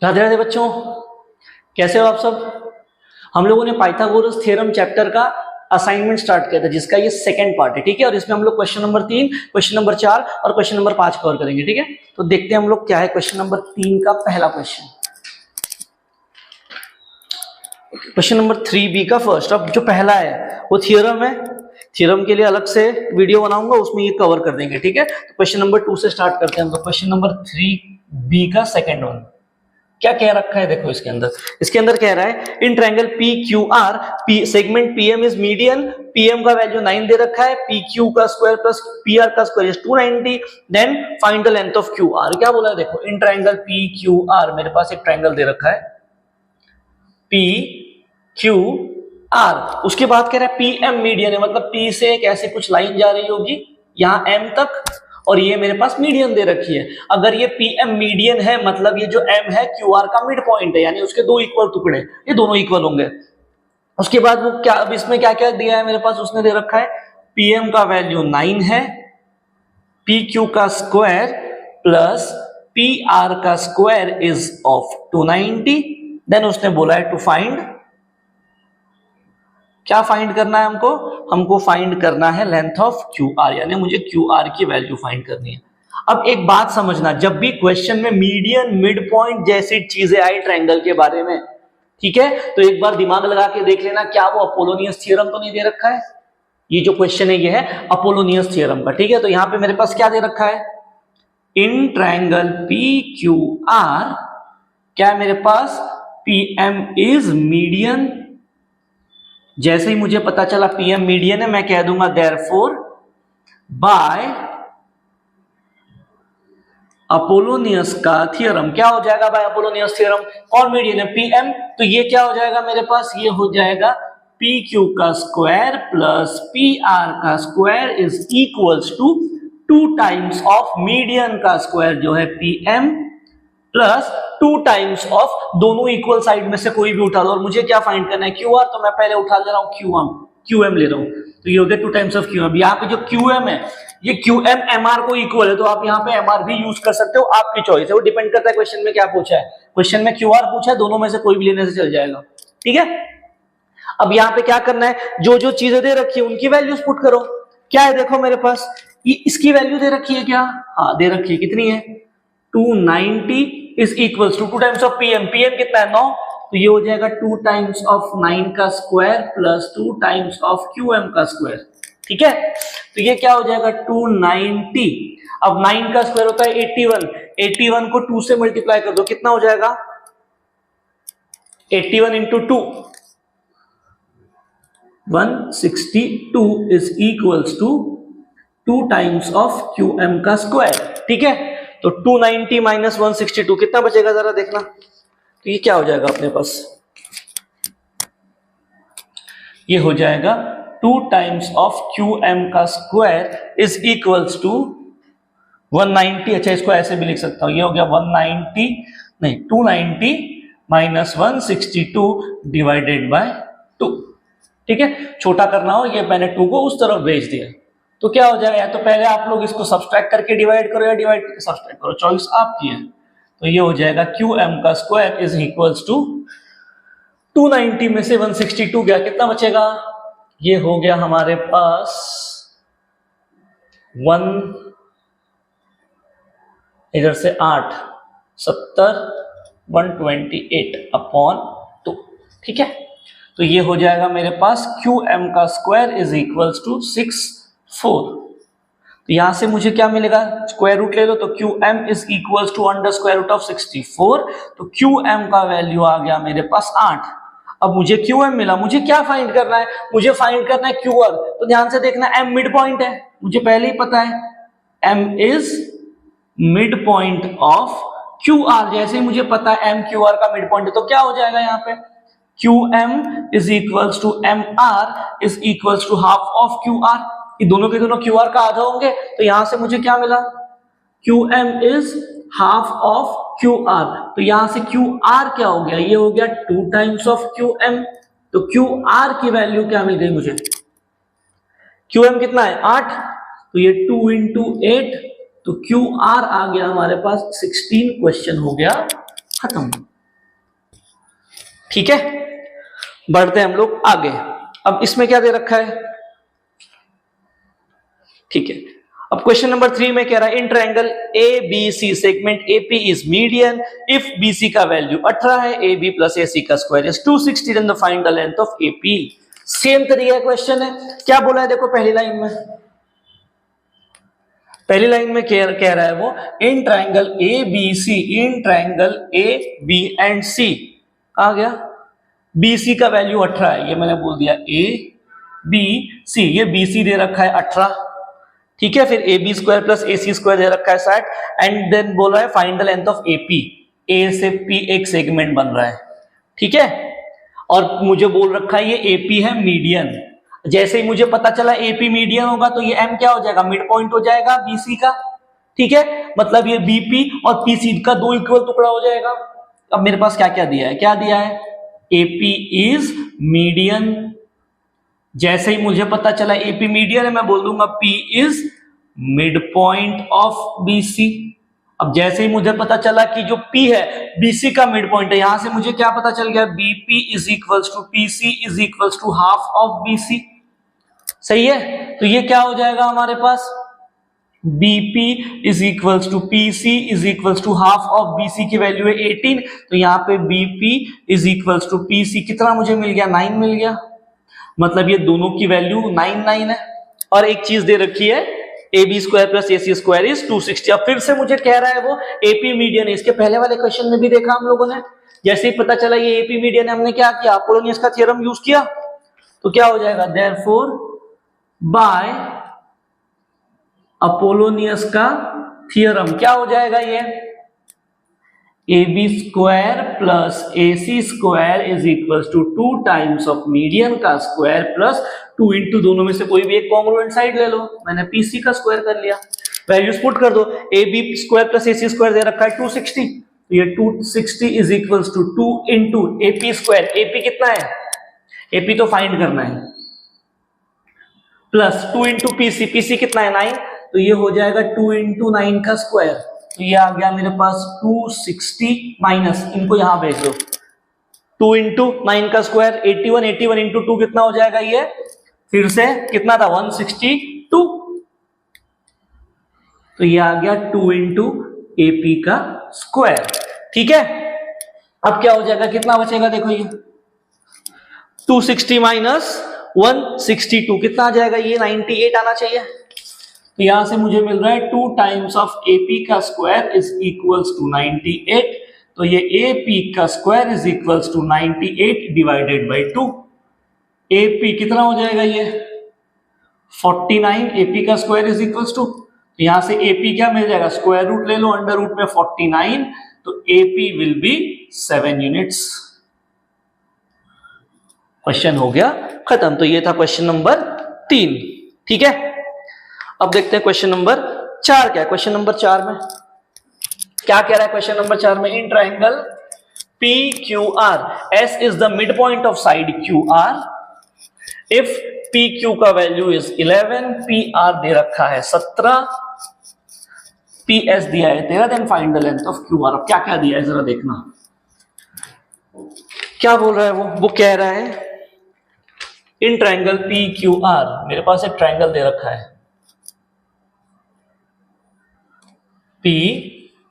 राधे राधे बच्चों, कैसे हो आप सब। हम लोगों ने पाइथागोरस थ्योरम चैप्टर का असाइनमेंट स्टार्ट किया था, जिसका ये सेकंड पार्ट है। ठीक है, और इसमें हम लोग क्वेश्चन नंबर 3, क्वेश्चन नंबर 4 और क्वेश्चन नंबर 5 कवर करेंगे। ठीक है, तो देखते हैं हम लोग क्या है। क्वेश्चन नंबर 3 का पहला क्वेश्चन, क्वेश्चन नंबर 3B का फर्स्ट। अब जो पहला है वो थ्योरम है। थ्योरम के लिए अलग से वीडियो बनाऊंगा, उसमें ये कवर कर देंगे। ठीक है, तो क्वेश्चन नंबर 2 से स्टार्ट करते हैं हम लोग। क्वेश्चन नंबर 3B का सेकंड वन क्या कह रखा है, देखो इसके अंदर कह रहा है in triangle P Q R P segment PM is median. PM का वैल्यू 9 दे रखा है, पी क्यू का स्क्वायर प्लस पी आर का square is 290। Then find the length of Q R. क्या बोला है, देखो in triangle P Q R, मेरे पास एक ट्रायंगल दे रखा है पी क्यू आर, उसके बाद कह रहा है पीएम मीडियन है, मतलब पी से एक ऐसे कुछ लाइन जा रही होगी यहां एम तक, और ये मेरे पास मीडियन दे रखी है। अगर ये पीएम मीडियन है, मतलब ये जो एम है क्यूआर का मिड पॉइंट है, यानी उसके दो इक्वल टुकड़े, ये दोनों इक्वल होंगे। उसके बाद वो क्या, अब इसमें क्या क्या दिया है मेरे पास, उसने दे रखा है पीएम का वैल्यू 9 है, पी क्यू का स्क्वायर प्लस पी आर का स्क्वायर इज ऑफ 290। देन उसने बोला है टू फाइंड, क्या फाइंड करना है हमको फाइंड करना है लेंथ ऑफ क्यू आर, यानी मुझे क्यू आर की वैल्यू फाइंड करनी है। अब एक बात समझना, जब भी क्वेश्चन में मीडियन मिड पॉइंट जैसी चीजें आई ट्रायंगल के बारे में, ठीक है, तो एक बार दिमाग लगा के देख लेना क्या वो अपोलोनियस थ्योरम तो नहीं दे रखा है। ये जो क्वेश्चन है ये है अपोलोनियस थ्योरम का। ठीक है, तो यहां पे मेरे पास क्या दे रखा है, in triangle P Q R क्या है मेरे पास, पी एम इज मीडियन। जैसे ही मुझे पता चला पीएम मीडियन है, मैं कह दूंगा देयरफॉर बाय अपोलोनियस का थ्योरम। क्या हो जाएगा बाय अपोलोनियस थ्योरम, कौन मीडियन है, पीएम, तो ये क्या हो जाएगा मेरे पास, ये हो जाएगा पी क्यू का स्क्वायर प्लस पी आर का square is equals to 2 times of median का स्क्वायर जो है पीएम प्लस 2 टाइम्स ऑफ दोनों इक्वल साइड में से कोई भी उठा लो, और मुझे क्या फाइंड करना है क्यू आर, तो मैं पहले उठा ले रहा हूं क्यू एम ले रहा हूं, तो ये हो गया 2 टाइम्स ऑफ क्यू एम। यहाँ पे जो क्यू एम है ये क्यू एम एम आर को इक्वल है, तो आप यहाँ पे एम आर भी यूज कर सकते हो, आपकी चॉइस है, वो डिपेंड करता है क्वेश्चन में क्या पूछा है। क्वेश्चन में क्यू आर पूछा है, दोनों में से कोई भी लेने से चल जाएगा। ठीक है, अब यहाँ पे क्या करना है, जो जो चीजें दे रखी है उनकी वैल्यूज पुट करो। क्या है, देखो मेरे पास ये इसकी वैल्यू दे रखी है, क्या, हाँ दे रखी है, कितनी है 290 is equals to 2 times of PM, PM कितना है 9, तो ये हो जाएगा 2 टाइम्स ऑफ 9 का square plus 2 times of QM का स्क्वायर। ठीक है, तो ये क्या हो जाएगा 290। अब 9 का स्क्वायर होता है 81, 81 को 2 से मल्टीप्लाई कर दो, कितना हो जाएगा 81 into 2 162 is equals to 2 times of QM का स्क्वायर। ठीक है, तो 290 माइनस 162 कितना बचेगा जरा देखना, तो ये क्या हो जाएगा अपने पास, ये हो जाएगा 2 टाइम्स ऑफ क्यूएम का स्क्वायर इज इक्वल्स टू 190। अच्छा, इसको ऐसे भी लिख सकता हूं, ये हो गया 190 नहीं 290 माइनस 162 डिवाइडेड बाय 2। ठीक है, छोटा करना हो, ये मैंने 2 को उस तरफ भेज दिया, तो क्या हो जाएगा, या तो पहले आप लोग इसको सब्सट्रैक्ट करके डिवाइड करो या डिवाइड करके सब्सट्रैक्ट करो, चॉइस आपकी है। तो ये हो जाएगा क्यू एम का स्क्वायर इज इक्वल्स टू 290 में से 162 गया, कितना बचेगा, ये हो गया हमारे पास 1 इधर से 8 70 128 अपॉन 2। ठीक है, तो ये हो जाएगा मेरे पास क्यू एम का स्क्वायर इज इक्वल्स टू 64। तो यहां से मुझे क्या मिलेगा, स्क्वायर रूट ले लो, तो Q M is equals to under square root of 64, तो क्यू एम का वैल्यू आ गया मेरे पास 8। अब मुझे क्यू एम मिला, मुझे क्या फाइंड करना है, मुझे फाइंड करना है क्यू आर। तो ध्यान से देखना, एम मिड पॉइंट है, मुझे पहले ही पता है M is mid point of Q R. जैसे ही मुझे पता है एम क्यू आर का मिड पॉइंट है, तो क्या हो जाएगा यहाँ पे QM is equals to MR is equals to half of QR। ये दोनों के दोनों QR का आधा होंगे, तो यहां से मुझे क्या मिला, QM is half of QR। तो यहां से QR क्या हो गया, ये हो गया 2 टाइम्स ऑफ QM। तो QR की वैल्यू क्या मिल गई मुझे, QM कितना है 8, तो ये 2 इंटू 8, तो QR आ गया हमारे पास 16। क्वेश्चन हो गया खत्म। ठीक है, बढ़ते हैं हम लोग आगे। अब इसमें क्या दे रखा है, ठीक है। अब क्वेश्चन नंबर 3 में कह रहा है in triangle A B C segment AP is median if BC का वैल्यू 18 है, A B plus A C का square is 260, then find the length of AP. Same तरीके का क्वेश्चन है। क्या बोला है देखो पहली लाइन में, पहली लाइन में कह रहा है वो in triangle A B C, in triangle A B and C, आ गया बी सी का वैल्यू 18 है, ये मैंने बोल दिया ए बी सी, ये बी सी दे रखा है 18, ठीक है। फिर A B square plus A C square दे रखा है 60, एंड देन बोल रहा है find the length of AP, A से पी एक सेगमेंट बन रहा है, ठीक है। और मुझे बोल रखा है ये एपी है मीडियन, जैसे ही मुझे पता चला एपी मीडियन होगा तो ये एम क्या हो जाएगा, मिड पॉइंट हो जाएगा बीसी का, ठीक है। मतलब ये बीपी और पीसी का दो इक्वल टुकड़ा हो जाएगा। अब मेरे पास क्या क्या दिया है, क्या दिया है, एपी इज मीडियन, जैसे ही मुझे पता चला एपी मीडियन है मैं बोल दूंगा P is mid point of BC. अब जैसे ही मुझे पता चला कि जो P है BC का मिड पॉइंट है, यहां से मुझे क्या पता चल गया, BP is equals to PC is equals to half of BC, सही है। तो ये क्या हो जाएगा हमारे पास, BP is equals to PC is equals to half of BC की वैल्यू है 18, तो यहाँ पे BP is equals to PC कितना मुझे मिल गया, 9 मिल गया। मतलब ये दोनों की वैल्यू 9 है। और एक चीज दे रखी है A B square plus A C square is 260। अब फिर से मुझे कह रहा है वो एपी मीडियन है, इसके पहले वाले क्वेश्चन में भी देखा हम लोगों ने, जैसे ही पता चला ये एपी मीडियन है हमने क्या किया, अपोलोनियस का थ्योरम यूज किया, तो क्या हो जाएगा, देयरफॉर बाय अपोलोनियस का थ्योरम क्या हो जाएगा, ये A B square plus A C square is equal to 2 times of median का स्क्वायर प्लस 2 इंटू दोनों में से कोई भी एक कॉन्ग्रुएंट साइड ले लो, मैंने पीसी का स्क्वायर कर लिया, वैल्यूज पुट कर दो, A B square plus A C square दे रखा है 260, तो ये 260 is equal to 2 into AP square, AP कितना है, एपी तो फाइंड करना है, प्लस 2 इंटू पीसी, पीसी कितना है 9, तो ये हो जाएगा 2 इंटू 9 का स्क्वायर, तो ये आ गया मेरे पास 260 माइनस, इनको यहां भेज दो, 2 इंटू 9 का स्क्वायर 81, 81 इंटू 2 कितना हो जाएगा, ये फिर से कितना था 162, तो ये आ गया 2 इंटू एपी का स्क्वायर, ठीक है। अब क्या हो जाएगा, कितना बचेगा देखो, ये 260 माइनस 162 कितना आ जाएगा, ये 98 आना चाहिए। तो यहां से मुझे मिल रहा है 2 टाइम्स ऑफ एपी का स्क्वायर इज इक्वल्स टू 98, तो ये एपी का square is equals to 98 divided by 2, AP कितना हो जाएगा, ये 49, एपी का स्क्वायर इज इक्वल्स टू, तो यहां से एपी क्या मिल जाएगा, स्क्वायर रूट ले लो अंडर रूट में 49, तो AP will be 7 units. Question हो गया खत्म। तो ये था क्वेश्चन नंबर 3, ठीक है। अब देखते हैं क्वेश्चन नंबर 4 क्या है। क्वेश्चन नंबर 4 में क्या कह रहा है, क्वेश्चन नंबर 4 में in triangle P Q R S is the mid point of side Q R, if P Q का वैल्यू इज 11, पी आर दे रखा है 17, पी एस दिया है 13, then find the length of Q R. अब क्या क्या दिया है जरा देखना, क्या बोल रहा है वो कह रहा है इन ट्राइंगल पी क्यू आर, मेरे पास एक ट्राइंगल दे रखा है पी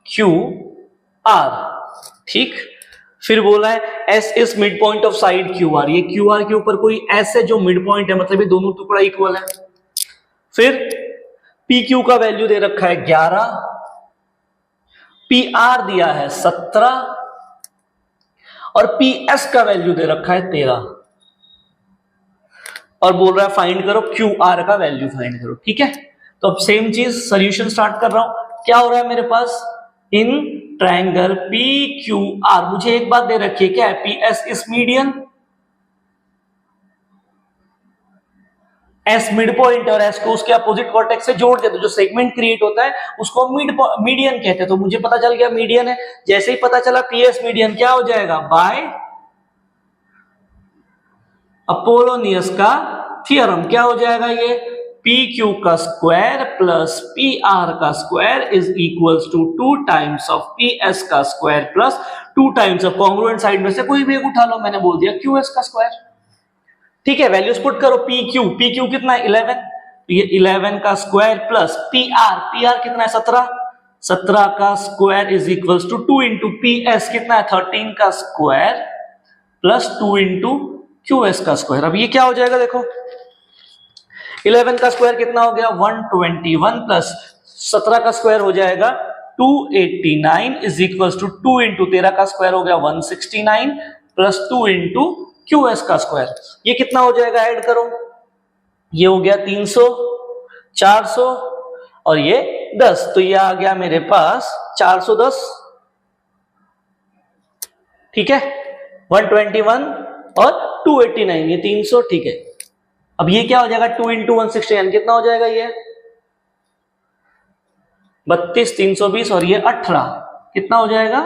क्यू आर, ठीक। फिर बोला है S is mid point of side Q are, ये क्यू आर के ऊपर कोई एस है जो मिड पॉइंट है, मतलब ये दोनों टुकड़ा इक्वल है। फिर पी क्यू का वैल्यू दे रखा है 11, पी आर दिया है 17 और पी एस का वैल्यू दे रखा है 13, और बोल रहा है फाइंड करो क्यू आर का वैल्यू फाइंड करो, ठीक है। तो अब सेम चीज सोल्यूशन स्टार्ट कर रहा हूं। क्या हो रहा है मेरे पास, in triangle P Q R, मुझे एक बात दे रखी है, क्या है, P S is median, S mid point और एस को उसके अपोजिट वर्टेक्स से जोड़ देते, जो सेगमेंट क्रिएट होता है उसको मीडियन कहते हैं। तो मुझे पता चल गया मीडियन है, जैसे ही पता चला पी एस मीडियन, क्या हो जाएगा, बाय अपोलोनियस का थ्योरम क्या हो जाएगा, ये पी क्यू का स्क्वायर प्लस पी आर का square is equals to 2 times of P S का square plus 2 times of congruent side में से कोई भी एक उठा लो, मैंने बोल दिया क्यू एस का स्क्वायर। ठीक है, वैल्यूज पुट करो। पी क्यू कितना है 11, तो ये 11 का स्क्वायर प्लस पी आर कितना है 17 का square is equals to 2 into P S कितना है 13 का square plus 2 into Q S का स्क्वायर। अब ये क्या हो जाएगा देखो, 11 का स्क्वायर कितना हो गया 121 प्लस 17 का स्क्वायर हो जाएगा 289 इज इक्वल्स टू 2 इंटू 13 का स्क्वायर हो गया 169 प्लस 2 इंटू क्यू एस का स्क्वायर। ये कितना हो जाएगा, ऐड करो, ये हो गया 300, 400 और ये 10, तो ये आ गया मेरे पास 410। ठीक है, 121 और 289 ये 300। ठीक है, अब ये क्या हो जाएगा 2 इंटू 169 कितना हो जाएगा, ये 32, 320 और ये 18 कितना हो जाएगा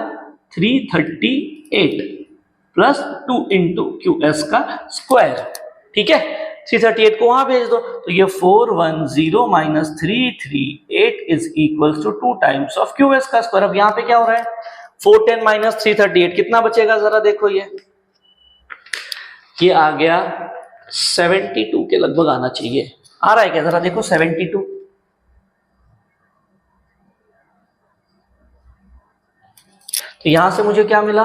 338 प्लस 2 इंटू क्यू एस का स्क्वायर। ठीक है, 338 को वहां भेज दो, तो ये 410 minus 338 is equals to 2 times of Q S का स्क्वायर। अब यहां पे क्या हो रहा है 410 माइनस 338 कितना बचेगा, जरा देखो, ये आ गया 72 के लगभग आना चाहिए, आ रहा है क्या, जरा देखो 72। तो यहां से मुझे क्या मिला,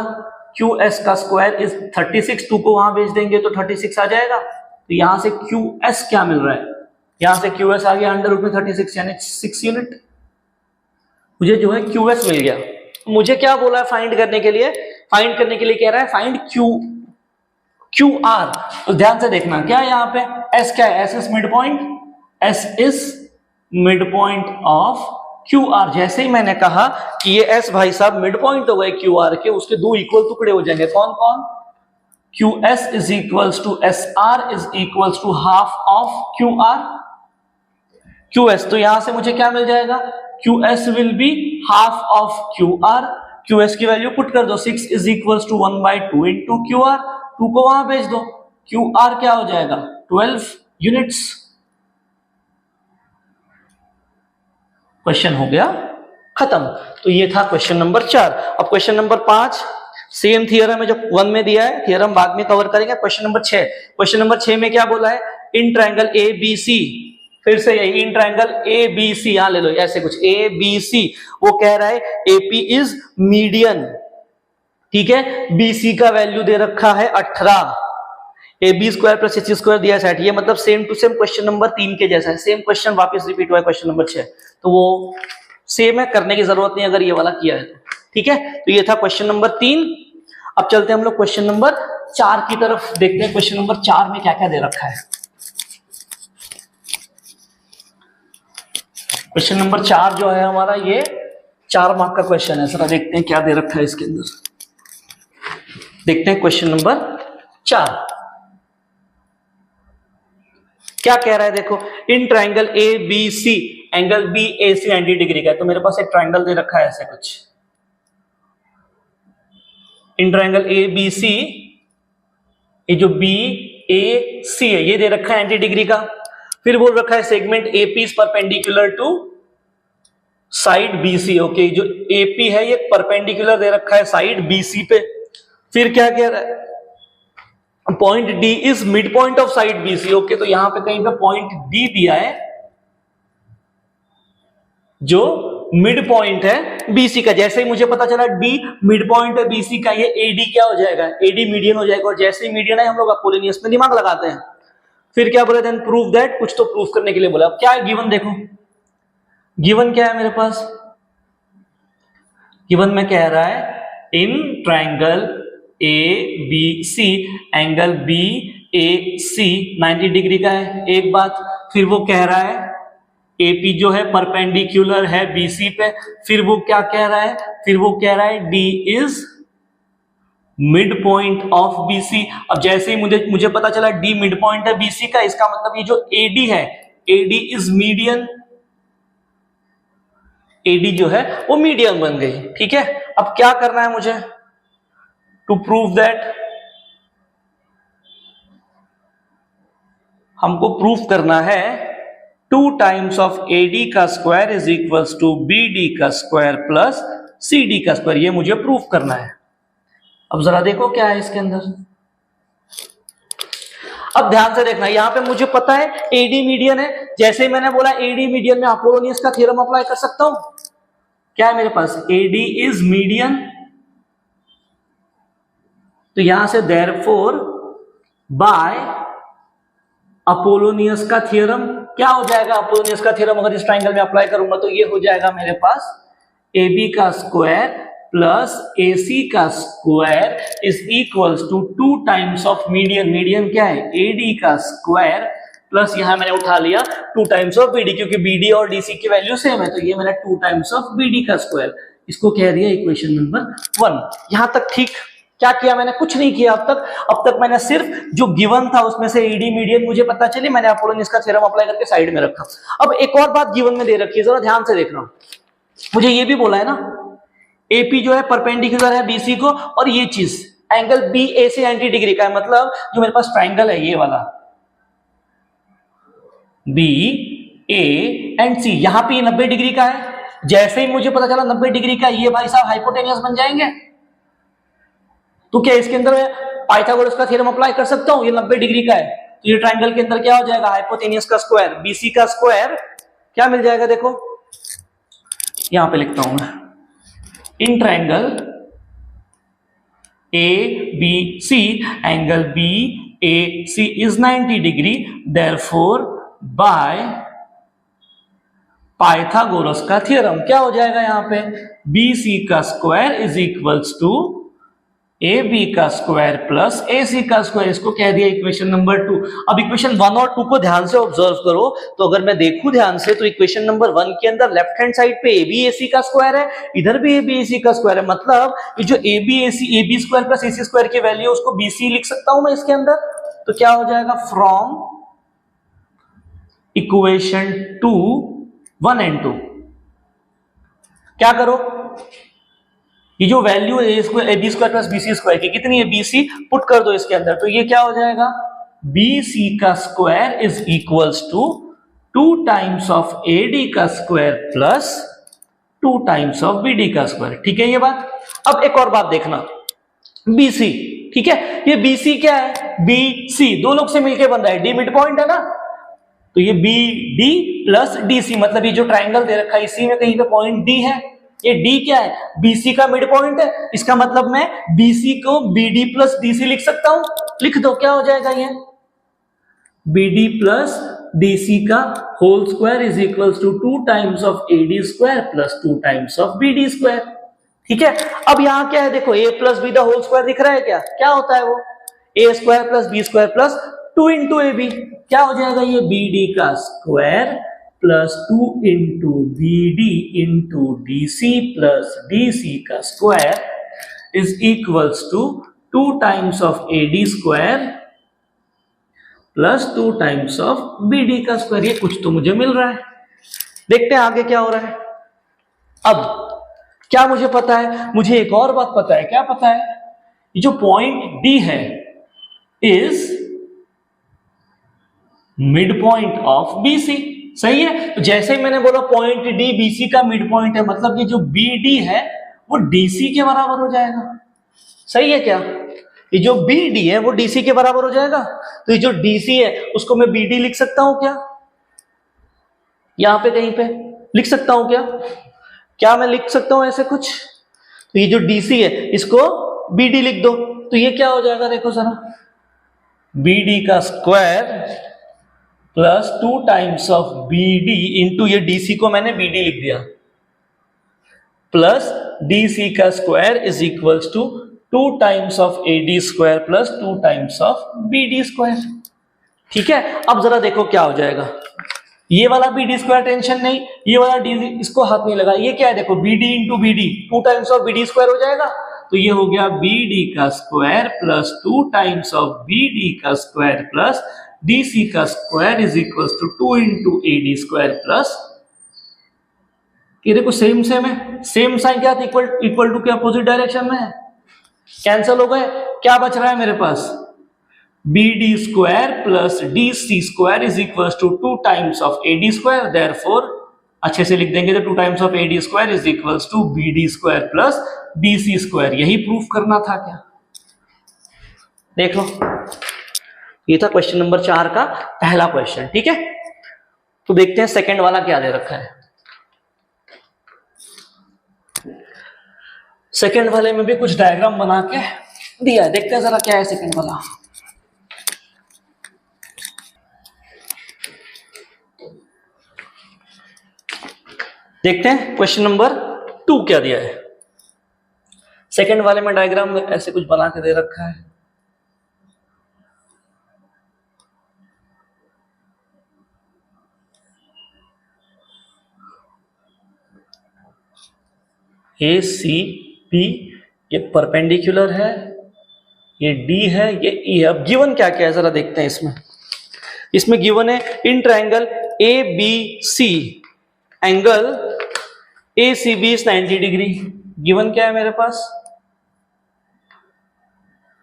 क्यू एस का स्क्वायर इज 36, 2 को वहां भेज देंगे तो 36 आ जाएगा। तो यहां से क्यू एस क्या मिल रहा है, यहां से क्यू एस आ गया अंडर रूट में 36 यानी 6 यूनिट, मुझे जो है क्यू एस मिल गया। मुझे क्या बोला है फाइंड करने के लिए, फाइंड करने के लिए कह रहा है फाइंड क्यू आर। तो ध्यान से देखना क्या है यहाँ पे, एस क्या है, S is mid point, S is mid point of Q R. जैसे ही मैंने कहा कि ये एस भाई साहब मिड पॉइंट हो गए क्यू आर के, उसके दो इक्वल टुकड़े हो जाएंगे, कौन कौन, Q S is equals to S R is equals to half of Q R Q S. तो यहां से मुझे क्या मिल जाएगा, Q S will be half of Q R, Q S की वैल्यू पुट कर दो, 6 is equals to 1/2 into Q R, 2 को वहां भेज दो, क्यू आर क्या हो जाएगा 12 यूनिट्स। क्वेश्चन हो गया खत्म। तो ये था क्वेश्चन नंबर 4। अब क्वेश्चन नंबर 5 सेम थियरम है जो 1 में दिया है, थियरम बाद में कवर करेंगे। क्वेश्चन नंबर 6, क्वेश्चन नंबर 6 में क्या बोला है, इन ट्रायंगल ए बी सी, फिर से यही इन ट्रायंगल ए बी सी, यहां ले लो ऐसे कुछ ए बी सी, वो कह रहा है एपी इज मीडियन। ठीक है, बीसी का वैल्यू दे रखा है 18, A B square plus C square दिया है 60, ये मतलब same to same question number 3 के जैसा है, सेम क्वेश्चन वापस रिपीट हुआ है क्वेश्चन नंबर 6, तो वो सेम है, करने की जरूरत नहीं अगर ये वाला किया है तो। ठीक है, तो ये था क्वेश्चन नंबर 3। अब चलते हैं हम लोग क्वेश्चन नंबर 4 की तरफ, देखते हैं क्वेश्चन नंबर 4 में क्या क्या दे रखा है। क्वेश्चन नंबर 4 जो है हमारा ये 4 मार्क का क्वेश्चन है, जरा देखते हैं क्या दे रखा है इसके अंदर। देखते हैं क्वेश्चन नंबर 4 क्या कह रहा है, देखो in triangle A B C angle B A C 90 degree का है। तो मेरे पास एक ट्रायंगल दे रखा है ऐसे कुछ, इन ट्रायंगल ए बी सी, ये जो बी ए सी है ये दे रखा है 90 डिग्री का। फिर बोल रखा है segment AP is perpendicular to side BC. Okay, जो एपी है ये परपेंडिकुलर दे रखा है साइड बीसी पे। फिर क्या कह रहा है, point D is mid point of side BC. Okay, तो यहां पे कहीं पे पॉइंट डी दिया है जो मिड पॉइंट है बीसी का। जैसे ही मुझे पता चला डी मिड पॉइंट है बीसी का, ये एडी क्या हो जाएगा, एडी मीडियन हो जाएगा। और जैसे ही मीडियन है हम लोग अपोलोनियस में दिमाग लगाते हैं। फिर क्या बोला, देन प्रूव दैट, कुछ तो प्रूफ करने के लिए बोला। अब क्या है गिवन, देखो गिवन क्या है मेरे पास, गिवन में कह रहा है in triangle A B C angle B A C 90 degree का है, एक बात। फिर वो कह रहा है एपी जो है परपेंडिकुलर है बीसी पे। फिर वो क्या कह रहा है, फिर वो कह रहा है D is mid point of BC. अब जैसे ही मुझे पता चला डी मिड पॉइंट है बीसी का, इसका मतलब ये जो एडी है, एडी इज मीडियन, एडी जो है वो मीडियन बन गई। ठीक है, अब क्या करना है मुझे, टू प्रूव दैट, हमको प्रूफ करना है 2 टाइम्स ऑफ AD का square is equals to BD का स्क्वायर प्लस CD का स्क्वायर। ये मुझे प्रूफ करना है। अब जरा देखो क्या है इसके अंदर। अब ध्यान से देखना, यहां पे मुझे पता है AD मीडियन है। जैसे ही मैंने बोला AD मीडियन में अपोलोनियस का थ्योरम अप्लाई कर सकता हूं। क्या है मेरे पास? AD is median. तो यहां से देयरफॉर बाय अपोलोनियस का थ्योरम क्या हो जाएगा? अपोलोनियस का थ्योरम अगर इस ट्राइंगल में अप्लाई करूंगा तो ये हो जाएगा मेरे पास AB का स्क्वायर प्लस AC का square is equals to 2 times of median. Median क्या है? AD का स्क्वायर प्लस यहां मैंने उठा लिया 2 टाइम्स ऑफ BD, क्योंकि BD और DC की वैल्यू सेम है, तो ये मैंने 2 टाइम्स ऑफ BD का स्क्वायर। इसको कह दिया इक्वेशन नंबर 1। यहां तक ठीक। क्या किया मैंने? कुछ नहीं किया अब तक मैंने सिर्फ जो गिवन था उसमें से AD मीडियन मुझे पता चली, मैंने अपोलोनियस का थ्योरम अप्लाई करके साइड में रखा। अब एक और बात गिवन में दे रखी है, जरा ध्यान से देखना। मुझे ये भी बोला है ना AP जो है परपेंडिकुलर है BC को, और ये चीज एंगल BA से 90 डिग्री का है। मतलब जो मेरे पास ट्राइंगल है ये वाला BA एंड C, यहां पे 90 डिग्री का है। जैसे ही मुझे पता चला 90 डिग्री का, ये भाई साहब हाइपोटेनियस बन जाएंगे। तो क्या इसके अंदर पाइथागोरस का थ्योरम अप्लाई कर सकता हूं? ये 90 डिग्री का है, तो ये ट्राइंगल के अंदर क्या हो जाएगा? हाइपोटेनियस का स्क्वायर BC का स्क्वायर क्या मिल जाएगा? देखो यहां पे लिखता हूं मैं, in triangle ABC angle BAC is 90 degree, therefore by Pythagoras का थ्योरम क्या हो जाएगा? यहां पे BC का square is equals to AB का स्क्वायर प्लस AC का स्क्वायर। इसको कह दिया इक्वेशन नंबर 2। अब इक्वेशन 1 और 2 को ध्यान से ऑब्जर्व करो। तो अगर मैं देखूं ध्यान से तो इक्वेशन नंबर 1 के अंदर लेफ्ट हैंड साइड पे ABAC का स्क्वायर है, इधर भी ABAC का स्क्वायर है। मतलब ये जो AB square plus AC square की वैल्यू है उसको BC लिख सकता हूं मैं इसके अंदर। तो क्या हो जाएगा? फ्रॉम इक्वेशन 2 1 एंड 2 क्या करो, ये जो वैल्यू है AB square plus BC square की कितनी है? BC पुट कर दो इसके अंदर। तो ये क्या हो जाएगा? BC का square is equals to 2 times of AD का square plus 2 times of BD का स्क्वायर। ठीक है ये बात। अब एक और बात देखना, BC, ठीक है, ये BC क्या है? BC दो लोग से मिलकर बन रहा है, D मिड पॉइंट है ना, तो ये BD प्लस DC, मतलब ये जो ट्राइंगल दे रखा है इसी में कहीं पे पॉइंट D है। ये D क्या है? BC का मिड पॉइंट है। इसका मतलब मैं BC को BD प्लस DC लिख सकता हूं। लिख दो, क्या हो जाएगा? ये BD प्लस DC का whole square is equals to 2 times of AD square plus 2 times of BD square. ठीक है। अब यहां क्या है? देखो A plus B the whole square दिख रहा है क्या? क्या होता है वो? A square plus B square plus 2 into AB। क्या हो जाएगा? ये BD का square plus 2 into BD into DC plus DC का square is equals to 2 times of AD square plus 2 times of BD का स्क्वायर। ये कुछ तो मुझे मिल रहा है। देखते हैं आगे क्या हो रहा है। अब क्या मुझे पता है? मुझे एक और बात पता है। क्या पता है? ये जो पॉइंट D है is mid point of BC। सही है। तो जैसे ही मैंने बोला पॉइंट D BC का मिड पॉइंट है, मतलब ये जो BD है वो DC के बराबर हो जाएगा। सही है क्या? ये जो BD है वो DC के बराबर हो जाएगा। तो ये जो DC है उसको मैं BD लिख सकता हूं क्या? यहां पे कहीं पे लिख सकता हूं क्या? क्या मैं लिख सकता हूं ऐसे कुछ? तो ये जो DC है इसको BD लिख दो। तो ये क्या हो जाएगा? देखो जरा, BD का square plus 2 times of BD into ये DC को मैंने BD लिख दिया प्लस DC का square is equals to 2 times of AD square plus 2 times of BD square. ठीक है। अब जरा देखो क्या हो जाएगा। ये वाला BD स्क्वायर टेंशन नहीं, ये वाला D इसको हाथ नहीं लगा। ये क्या है? देखो BD into BD 2 times of BD square हो जाएगा। तो ये हो गया BD का square plus 2 times of BD का स्क्वायर प्लस DC का square is equals to 2 into AD square plus, ये देखो सेम सेम है, सेम साइन क्या था? इक्वल टू के अपोजिट डायरेक्शन में है। कैंसिल हो गए। क्या बच रहा है मेरे पास? BD square plus DC square is equal to 2 times of AD square, therefore अच्छे से लिख देंगे तो 2 times of AD square is equal to BD square plus DC square. यही प्रूफ करना था क्या? देख लो, ये था क्वेश्चन नंबर 4 का पहला क्वेश्चन। ठीक है, तो देखते हैं सेकंड वाला क्या दे रखा है। सेकंड वाले में भी कुछ डायग्राम बना के दिया है, देखते हैं जरा क्या है सेकंड वाला। देखते हैं क्वेश्चन नंबर 2 क्या दिया है। सेकंड वाले में डायग्राम ऐसे कुछ बना के दे रखा है। ACP ये परपेंडिकुलर है, ये D है, ये E है। अब गिवन क्या क्या है जरा देखते हैं इसमें गिवन है in triangle ABC angle ACB is 90 degree. Given क्या है मेरे पास?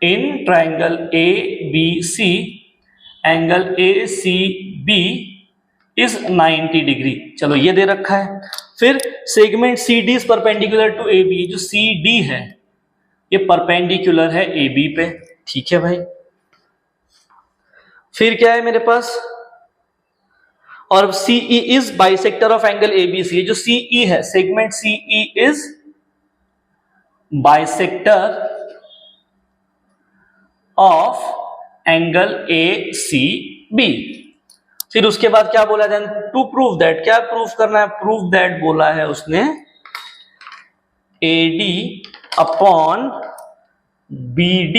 In triangle ABC angle ACB is 90 degree. चलो ये दे रखा है। फिर segment CD is perpendicular to AB, जो CD है ये परपेंडिकुलर है AB पे। ठीक है भाई। फिर क्या है मेरे पास? और CE is bisector of angle ABC, जो CE है segment CE is bisector of angle ACB। फिर उसके बाद क्या बोला देन? टू प्रूव दैट, क्या प्रूफ करना है? प्रूव दैट बोला है उसने AD upon BD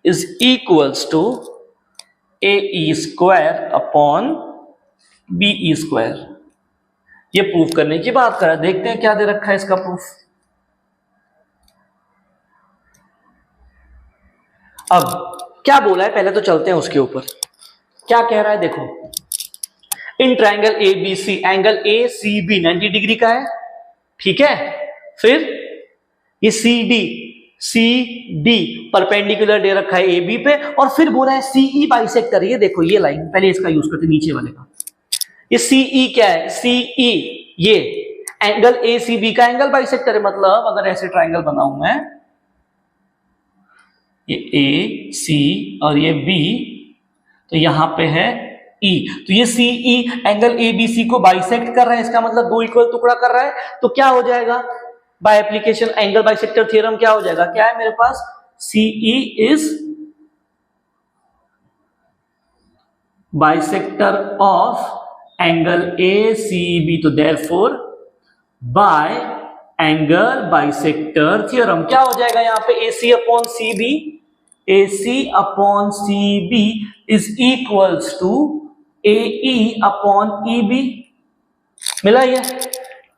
is equals to AE square upon BE square. ये प्रूफ करने की बात कर रहा है। देखते हैं क्या दे रखा है इसका प्रूफ। अब क्या बोला है पहले तो चलते हैं उसके ऊपर। क्या कह रहा है देखो, in triangle ABC angle ACB 90 degree का है। ठीक है, फिर ये CD परपेंडिकुलर दे रखा है AB पे, और फिर बोला है CE बाइसेक्टर। ये देखो ये लाइन, पहले इसका यूज करते नीचे वाले का। ये CE क्या है? CE ये एंगल ACB का एंगल बाइसेक्टर है। मतलब अगर ऐसे ट्रायंगल बनाऊं मैं, ये AC और ये B, तो यहां पे है E, तो ये CE एंगल ABC को बाइसेक्ट कर रहा है। इसका मतलब दो इक्वल टुकड़ा कर रहा है। तो क्या हो जाएगा by application angle bisector theorem? क्या हो जाएगा? क्या है मेरे पास? CE is bisector of angle ACB, तो therefore by angle bisector theorem क्या हो जाएगा यहां पे? AC upon CB, AC upon CB is equals to AE upon EB। मिला ये?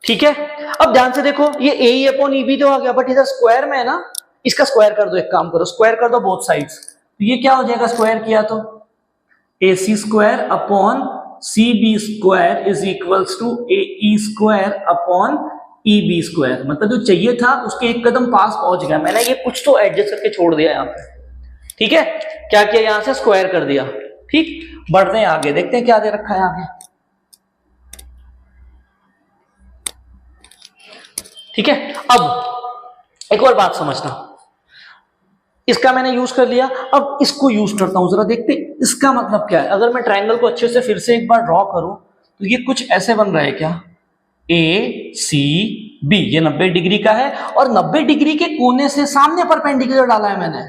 ठीक है। अब ध्यान से देखो, ये AE अपॉन EB तो आ गया, बट इधर स्क्वायर में है ना, इसका स्क्वायर कर दो। एक काम करो, स्क्वायर कर दो बोथ साइड्स। तो ये क्या हो जाएगा स्क्वायर किया तो? AC square upon CB square is equals to AE square upon EB square. मतलब जो चाहिए था उसके एक कदम पास पहुंच गया। मैंने ये कुछ तो एडजस्ट करके छोड़ दिया यहाँ पे। ठीक है, क्या किया? यहां से स्क्वायर कर दिया। ठीक, बढ़ते हैं आगे, देखते हैं क्या दे रखा है आगे। ठीक है, अब एक और बात समझना। इसका मैंने यूज कर लिया, अब इसको यूज करता हूं। जरा देखते इसका मतलब क्या है। अगर मैं ट्रायंगल को अच्छे से फिर से एक बार ड्रॉ करूं तो ये कुछ ऐसे बन रहा है क्या? ACB ये 90 डिग्री का है, और 90 डिग्री के कोने से सामने परपेंडिकुलर डाला है मैंने।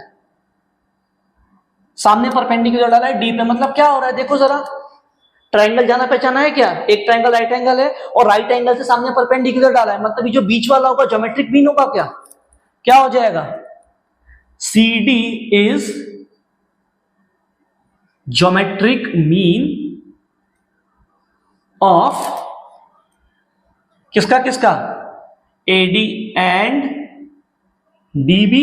सामने परपेंडिकुलर डाला है D पे। मतलब क्या हो रहा है देखो जरा, ट्रायंगल जाना पहचाना है क्या? एक ट्रायंगल राइट एंगल है और राइट एंगल से सामने परपेंडिकुलर डाला है। मतलब ये जो बीच वाला होगा ज्योमेट्रिक मीन होगा क्या? क्या हो जाएगा? CD is geometric mean of किसका किसका? AD and DB।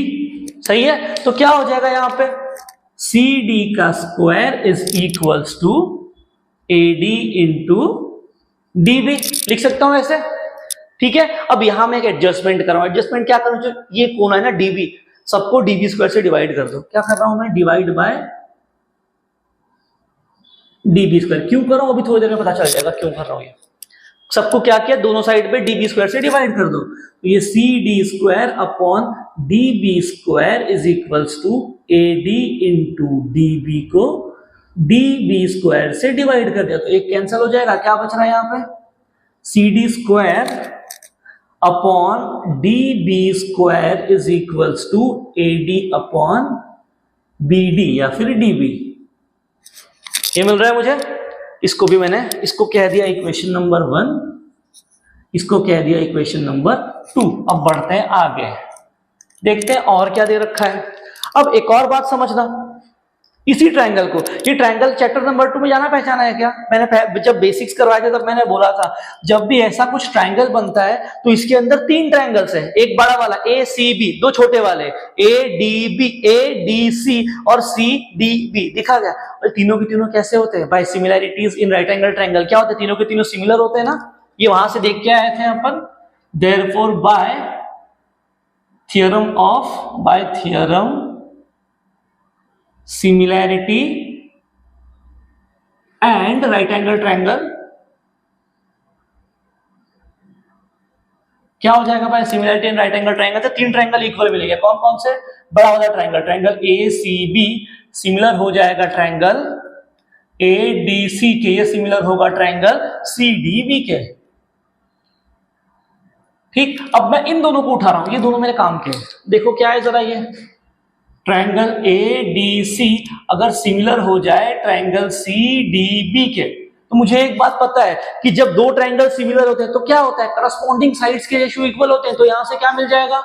सही है, तो क्या हो जाएगा यहां पे? CD का square is equals to AD into DB। लिख सकता हूं ऐसे। ठीक है, अब यहां मैं एक एडजस्टमेंट कर रहा हूं। एडजस्टमेंट क्या करूं? जो ये कोण है ना DB, सबको DB स्क्वायर से डिवाइड कर दो। क्या कर रहा हूं मैं? Divide by D B square. क्यों कर रहा हूं अभी थोड़ी देर में पता चल जाएगा क्यों कर रहा हूं। ये सबको क्या किया, दोनों साइड पे डी बी स्क्वायर से डिवाइड कर दो, तो ये C D square upon D B square is equals to A D into D B को डी बी स्क्वायर से डिवाइड कर दिया, तो एक कैंसिल हो जाएगा। क्या बच रहा है यहाँ पे, C D square upon D B square is equals to A D upon B D या फिर डी बी। ये मिल रहा है मुझे। इसको भी मैंने इसको कह दिया इक्वेशन नंबर 1, इसको कह दिया इक्वेशन नंबर 2। अब बढ़ते हैं आगे, देखते हैं और क्या दे रखा है। अब एक और बात समझना, इसी ट्रायंगल को, ये ट्रायंगल चैप्टर नंबर 2 में जाना पहचाना है क्या। मैंने जब बेसिक्स करवाए थे तब मैंने बोला था जब भी ऐसा कुछ ट्रायंगल बनता है तो इसके अंदर 3 ट्रायंगल्स हैं, एक बड़ा वाला ए सी बी, 2 छोटे वाले ए डी सी और सी डी बी। दिखा गया। और तीनों के तीनों कैसे होते हैं, by similarities in right angle triangle. क्या होते हैं, तीनों के तीनों सिमिलर होते हैं ना, ये वहां से देख के आए थे अपन। Therefore by theorem similarity and right angle triangle, क्या हो जाएगा भाई, similarity and right angle triangle. तो 3 ट्रायंगल इक्वल मिलेंगे। कौन कौन से, बड़ा वाला triangle, triangle A C B similar हो जाएगा ट्रायंगल ए डी सी के, ये सिमिलर होगा ट्रायंगल सी डी बी के। ठीक, अब मैं इन दोनों को उठा रहा हूं, ये दोनों मेरे काम के। देखो क्या है जरा, ये ट्रायंगल ए डी सी अगर सिमिलर हो जाए ट्रायंगल सी डी बी के, तो मुझे एक बात पता है कि जब 2 ट्रायंगल सिमिलर होते हैं तो क्या होता है, करस्पॉन्डिंग साइड्स के रेशियो इक्वल होते हैं। तो यहां से क्या मिल जाएगा,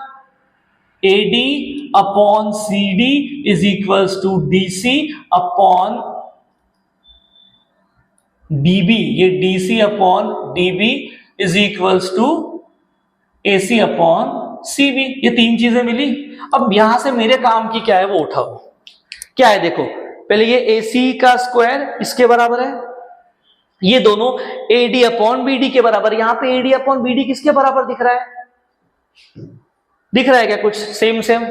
A D upon C D is equals to D C upon D B, ये D C upon D B is equals to A C upon C B. ये 3 चीजें मिली। अब यहां से मेरे काम की क्या है वो उठाओ। क्या है देखो, पहले ये ए सी का स्क्वायर इसके बराबर है, ये दोनों A D upon B D के बराबर। यहां पे A D upon B D किसके बराबर दिख रहा है, दिख रहा है क्या कुछ, सेम सेम।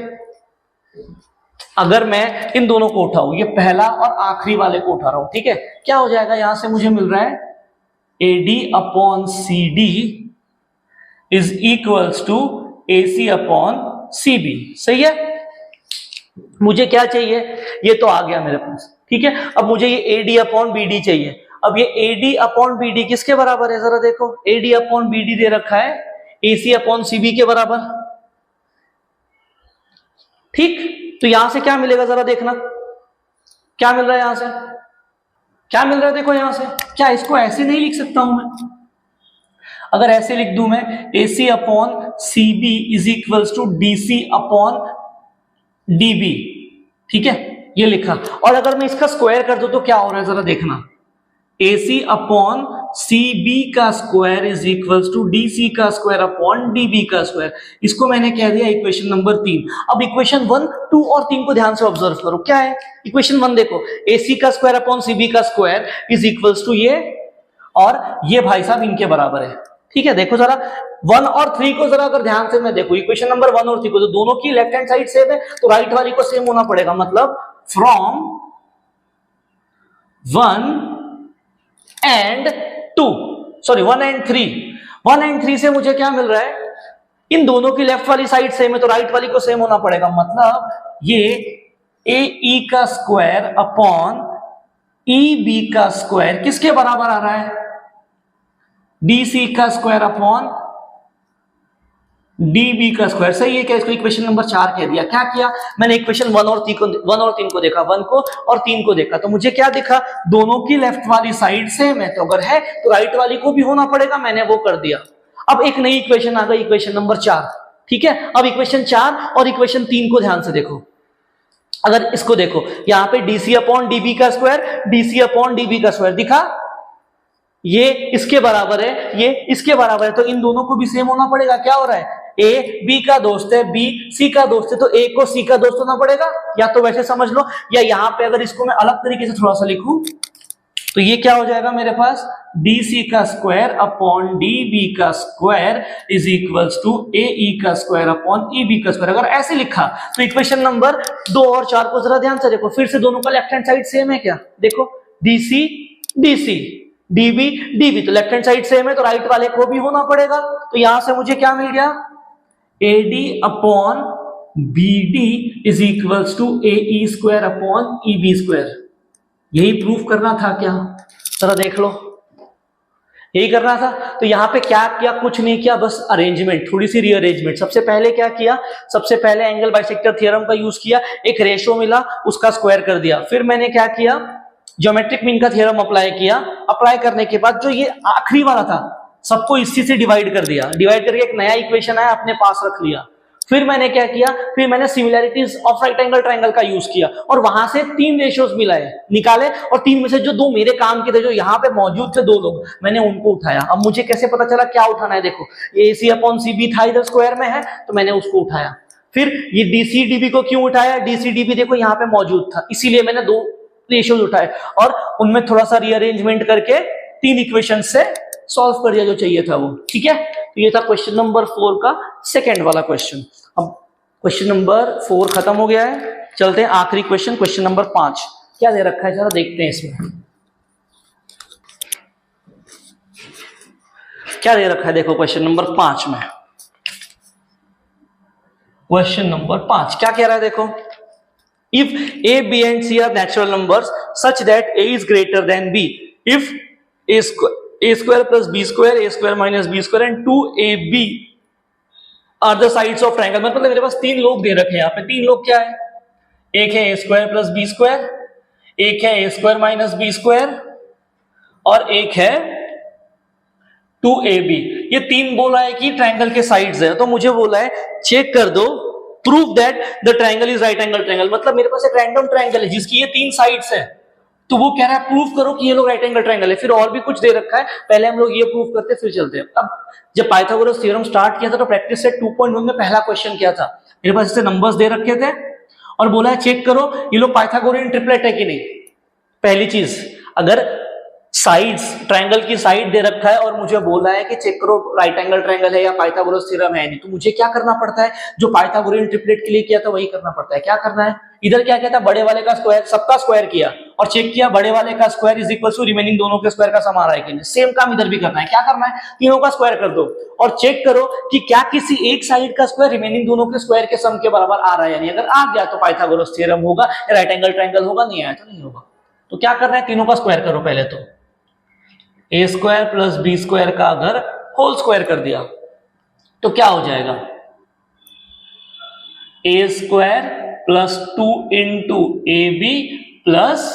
अगर मैं इन दोनों को उठाऊं, ये पहला और आखिरी वाले को उठा रहा हूं, ठीक है, क्या हो जाएगा, यहां से मुझे मिल रहा है A D upon C D is equals to A C upon C B. सही है। मुझे क्या चाहिए, ये तो आ गया मेरे पास, ठीक है। अब मुझे ये A D upon B D चाहिए। अब ये A D upon B D किसके बराबर है, जरा देखो, A D upon B D दे रखा है ए सी अपॉन सी बी के बराबर। ठीक, तो यहां से क्या मिलेगा जरा देखना, क्या मिल रहा है, यहां से क्या मिल रहा है, देखो यहां से। क्या इसको ऐसे नहीं लिख सकता हूं मैं, अगर ऐसे लिख दूं मैं A C upon C B is equals to D C upon D B, ठीक है, ये लिखा। और अगर मैं इसका स्क्वायर कर दूं तो क्या हो रहा है जरा देखना, A C upon C B का square is equals to D C का स्क्वायर अपॉन डी बी का स्क्वायर। इसको मैंने कह दिया इक्वेशन नंबर 3। अब इक्वेशन 1, 2 और 3 को ध्यान से ऑब्जर्व करो। क्या है इक्वेशन 1, देखो ए सी का स्क्वायर अपॉन सी बी का स्क्वायर इज इक्वल्स टू ये, और ये भाई साहब इनके बराबर है। ठीक है, देखो जरा 1 और 3 को जरा अगर ध्यान से मैं देखो, इक्वेशन नंबर 1 और 3 को, तो दोनों की लेफ्ट हैंड साइड सेम है तो राइट वाली को सेम होना पड़ेगा। मतलब from 1 and 2, sorry 1 and 3, 1 and 3 से मुझे क्या मिल रहा है, इन दोनों की लेफ्ट वाली साइड सेम है तो राइट वाली को सेम होना पड़ेगा। मतलब ये ए ई का स्क्वायर अपॉन ई बी का स्क्वायर किसके बराबर आ रहा है, डी सी का स्क्वायर अपॉन डी बी का स्क्वायर। सही है क्या, इसको इक्वेशन नंबर 4 कह दिया। क्या किया मैंने, इक्वेशन 1 और 3 को देखा, 1 को और 3 को देखा, तो मुझे क्या दिखा, दोनों की लेफ्ट वाली साइड सेम है, तो अगर है तो राइट वाली को भी होना पड़ेगा, मैंने वो कर दिया। अब एक नई इक्वेशन आ गई, इक्वेशन नंबर 4, ठीक है। अब इक्वेशन 4 और इक्वेशन 3 को ध्यान से देखो। अगर इसको देखो, यहां पे डीसी अपॉन डीबी का स्क्वायर, डीसी अपॉन डीबी का स्क्वायर दिखा, ये इसके बराबर है, ये इसके बराबर है, तो इन दोनों को भी सेम होना पड़ेगा। क्या हो रहा है, ए बी का दोस्त है, बी सी का दोस्त है, तो ए को सी का दोस्त होना पड़ेगा। या तो वैसे समझ लो, या यहां पे अगर इसको मैं अलग तरीके से थोड़ा सा लिखूं तो ये क्या हो जाएगा मेरे पास, डी सी का स्क्वायर अपॉन डी बी का स्क्वायर इज इक्वल्स टू ए ई का स्क्वायर अपॉन ई बी का स्क्वायर। अगर ऐसे लिखा तो इक्वेशन नंबर 2 और 4 को जरा ध्यान से देखो, फिर से दोनों का लेफ्ट हैंड साइड सेम है क्या, देखो D C DC, DB, DB, तो लेफ्ट हैंड साइड सेम है तो राइट वाले को भी होना पड़ेगा। तो यहां से मुझे क्या मिल गया, AD upon BD is equals to AE square upon EB square. यही प्रूफ करना था क्या, जरा देख लो, यही करना था। तो यहां पे क्या किया, कुछ नहीं किया, बस अरेंजमेंट, थोड़ी सी रीअरेंजमेंट। सबसे पहले क्या किया, सबसे पहले एंगल बाइसेक्टर थ्योरम का यूज किया, एक रेशो मिला उसका स्क्वायर कर दिया। फिर मैंने क्या किया, ज्योमेट्रिक मीन का थ्योरम अप्लाई किया। अप्लाई करने के बाद जो ये आखिरी वाला था सबको इसी से डिवाइड कर दिया, डिवाइड करके एक नया इक्वेशन आया अपने पास रख लिया। फिर मैंने क्या किया, फिर मैंने similarities of right angle triangle का यूज किया और वहां से 3 रेशियोज मिलाए निकाले, और 3 में से जो 2 मेरे काम के थे, जो यहाँ पे मौजूद थे 2 लोग, मैंने उनको उठाया। अब मुझे कैसे पता चला क्या उठाना है, देखो AC अपॉन CB था, इधर स्क्वायर में है तो मैंने उसको उठाया। फिर ये DC DB को क्यों उठाया, DC DB देखो यहाँ पे मौजूद था, इसीलिए मैंने 2 रेशियोज उठाए और उनमें थोड़ा सा रीअरेंजमेंट करके 3 इक्वेशन से सॉल्व कर दिया जो चाहिए था वो। ठीक है, तो ये था क्वेश्चन नंबर 4 का सेकंड वाला क्वेश्चन। अब क्वेश्चन नंबर 4 खत्म हो गया है, चलते हैं आखिरी क्वेश्चन, क्वेश्चन नंबर 5। क्या दे रखा है जरा देखते हैं इसमें क्या दे रखा है। देखो क्वेश्चन नंबर 5 में, क्वेश्चन नंबर 5 क्या कह रहा है, देखो, if A, B and C are natural numbers such that A is greater than B, if A square plus B square, A square minus B square and 2AB are the sides of triangle। मतलब मेरे पास 3 लोग दे रखे हैं यहाँ पे। 3 लोग क्या है, एक है A square plus B square, एक है A square minus B square और एक है 2AB। ये 3 बोला है कि ट्रायंगल के साइड्स है, तो मुझे बोला है चेक कर दो, prove that the triangle is right angle triangle. मतलब मेरे पास एक रैंडम ट्रायंगल है जिसकी ये 3 साइड्स है, तो वो कह रहा है प्रूव करो कि ये लोग राइट एंगल ट्रायंगल है। फिर और भी कुछ दे रखा है, पहले हम लोग ये प्रूव करते फिर चलते हैं। अब जब पाइथागोरस थ्योरम स्टार्ट किया था तो प्रैक्टिस सेट 2.1 में पहला क्वेश्चन क्या था, मेरे पास इससे नंबर्स दे रखे थे और बोला है चेक करो ये लोग पाइथागोरियन ट्रिपलेट है कि नहीं। पहली चीज, अगर साइड्स, ट्रायंगल की साइड दे रखा है और मुझे बोला है कि चेक करो राइट एंगल ट्रायंगल है या पाइथागोरस थ्योरम है नहीं, तो मुझे क्या करना पड़ता है, जो पाइथागोरियन ट्रिपलेट के लिए किया था वही करना पड़ता है। क्या करना है, इधर क्या कहता है, बड़े वाले का स्क्वायर, सबका स्क्वायर किया और चेक किया बड़े वाले का square is equal to remaining दोनों के स्क्वायर का सम आ रहा है कि नहीं। सेम काम इधर भी करना है। क्या करना है, तीनों का स्क्वायर कर दो और चेक करो कि क्या किसी एक साइड का स्क्वायर रिमेनिंग दोनों के स्क्वायर के सम के बराबर आ रहा है या नहीं। अगर आ गया तो पाइथागोरस थ्योरम होगा, राइट एंगल ट्रायंगल होगा, नहीं आया तो नहीं होगा। तो क्या करना है, तीनों का स्क्वायर करो पहले। तो A square plus B square का अगर होल स्क्वायर कर दिया तो क्या हो जाएगा, A square plus 2 into AB plus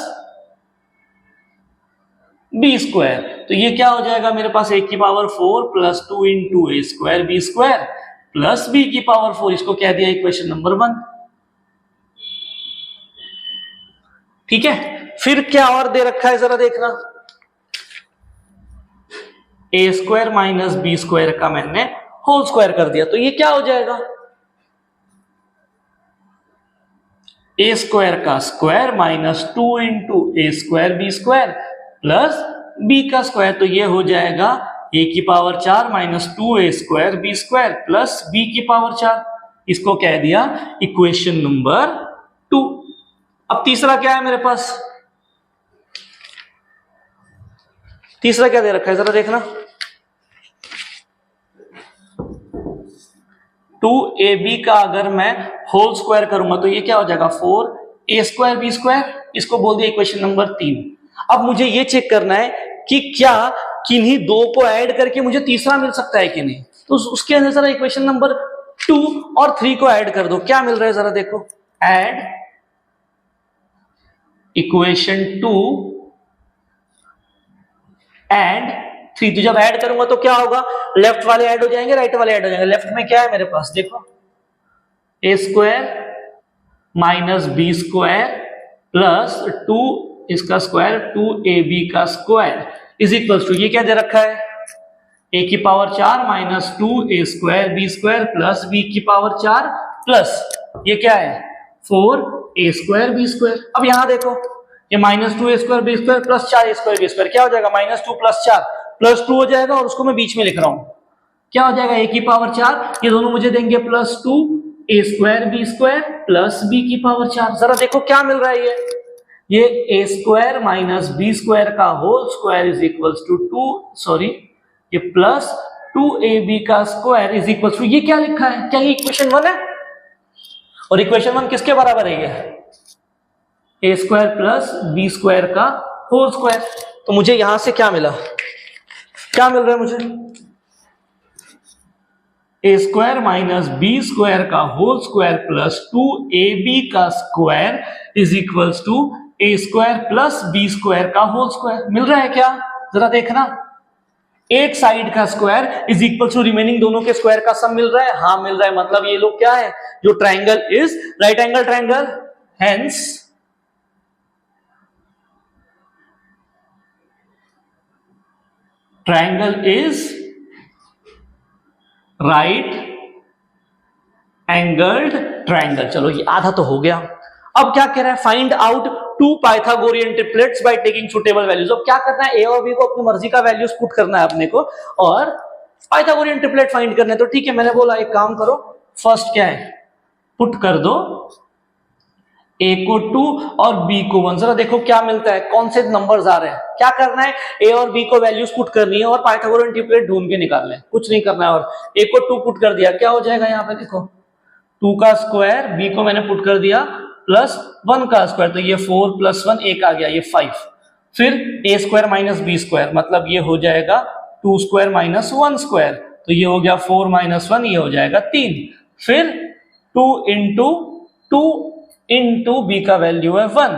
B square. तो ये क्या हो जाएगा मेरे पास, A की power 4 plus 2 into A square B square plus B की पावर 4। इसको कह दिया इक्वेशन नंबर 1। ठीक है, फिर क्या और दे रखा है जरा देखना, A square minus B square का मैंने होल स्क्वायर कर दिया, तो ये क्या हो जाएगा, A स्क्वायर का square minus 2 into A square B square plus B का स्क्वायर। तो ये हो जाएगा A की power 4 minus 2A square B square plus B की पावर 4। इसको कह दिया इक्वेशन नंबर 2। अब तीसरा क्या है मेरे पास, तीसरा क्या दे रखा है जरा देखना, 2AB का अगर मैं होल स्क्वायर करूंगा तो ये क्या हो जाएगा, 4A स्क्वायर B स्क्वायर। इसको बोल दिया इक्वेशन नंबर 3। अब मुझे ये चेक करना है कि क्या किन्हीं 2 को ऐड करके मुझे तीसरा मिल सकता है कि नहीं। तो उसके अंदर जरा इक्वेशन नंबर 2 और 3 को ऐड कर दो, क्या मिल रहा है जरा देखो, ऐड इक्वेशन 2 एंड 3। तो जब ऐड करूंगा तो क्या होगा, लेफ्ट वाले ऐड हो जाएंगे, राइट वाले ऐड हो जाएंगे। लेफ्ट में क्या है मेरे पास, देखो A square minus B square plus 2 इसका स्क्वायर 2AB का स्क्वायर इज इक्वल टू, ये क्या दे रखा है, A की power 4 minus 2A square B square plus B की पावर 4 प्लस ये क्या है 4A स्क्वायर B स्क्वायर। अब यहां देखो ये minus 2A square B square plus 4A square B square क्या हो जाएगा, माइनस 2 प्लस 4 प्लस 2 हो जाएगा और उसको मैं बीच में लिख रहा हूं, क्या हो जाएगा A की पावर 4, ये दोनों मुझे देंगे plus 2A square B square plus B की पावर 4। जरा देखो क्या मिल रहा है, ये A square minus B square का whole square is equals to ये प्लस 2ab का स्क्वायर इज इक्वल्स टू, ये क्या लिखा है, क्या ये इक्वेशन 1 है? और इक्वेशन 1 किसके बराबर है? ये A square plus B square का होल स्क्वायर। तो मुझे यहां से क्या मिला, क्या मिल रहा है मुझे? A square minus B square का होल स्क्वायर प्लस 2ab का square is equals to A square plus B square का होल स्क्वायर। मिल रहा है क्या? जरा देखना, एक साइड का square is equal to remaining दोनों के स्क्वायर का सम मिल रहा है। हाँ मिल रहा है, मतलब ये लोग क्या है, जो triangle is right angle triangle, hence triangle is right angled triangle. चलो ये आधा तो हो गया। अब क्या कह रहा है, find out to Pythagorean triplets by taking suitable values. अब क्या करना है, ए और बी को अपनी मर्जी का वैल्यूज पुट करना है अपने को, और पाइथागोरियन ट्रिपलेट फाइंड करने। तो ठीक है, मैंने बोला एक काम करो, फर्स्ट क्या है, पुट कर दो ए को 2 और बी को 1। जरा देखो क्या मिलता है, कौन से नंबर्स आ रहे हैं। क्या करना है, ए और बी को वैल्यूज पुट करनी है और पाइथागोरियन ट्रिपलेट ढूंढ के निकालना है, कुछ नहीं करना है। और ए को 2 पुट कर दिया, क्या हो जाएगा यहाँ पे देखो, 2 का स्क्वायर, बी को मैंने पुट कर दिया प्लस 1 का स्क्वायर, तो ये 4 प्लस 1 1 आ गया, ये 5। फिर ए स्क्वायर माइनस बी स्क्वायर, मतलब ये हो जाएगा 2 स्क्वायर माइनस 1 स्क्वायर, तो ये हो गया 4 माइनस 1, ये हो जाएगा 3। फिर 2 इंटू बी का वैल्यू है 1,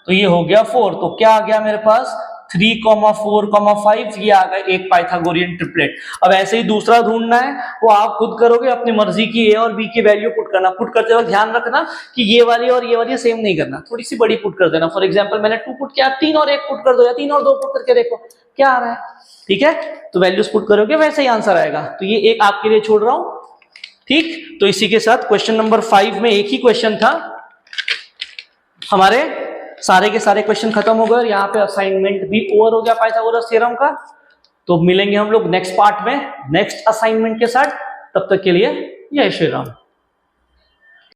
तो ये हो गया 4। तो क्या आ गया मेरे पास, 3, 4, 5, ये आ गया एक पाइथागोरियन ट्रिपलेट। अब ऐसे ही दूसरा ढूंढना है, वो आप खुद करोगे, अपनी मर्जी की ए और बी की वैल्यू पुट करना। पुट करते वक्त ध्यान रखना कि ये वाली और ये वाली सेम नहीं करना, थोड़ी सी बड़ी पुट कर देना। फॉर एग्जांपल मैंने 2 पुट किया, 3 और 1 पुट कर दो, या 3 और 2 पुट करके देखो क्या आ रहा है। ठीक है, तो वैल्यूज पुट करोगे वैसे ही आंसर आएगा। तो ये एक आपके लिए छोड़ रहा हूं, ठीक। तो इसी के साथ क्वेश्चन नंबर 5 में एक ही क्वेश्चन था, हमारे सारे के सारे क्वेश्चन खत्म हो गए और यहाँ पे असाइनमेंट भी ओवर हो गया पाइथागोरस थ्योरम का। तो मिलेंगे हम लोग नेक्स्ट पार्ट में नेक्स्ट असाइनमेंट के साथ, तब तक के लिए जय श्री राम।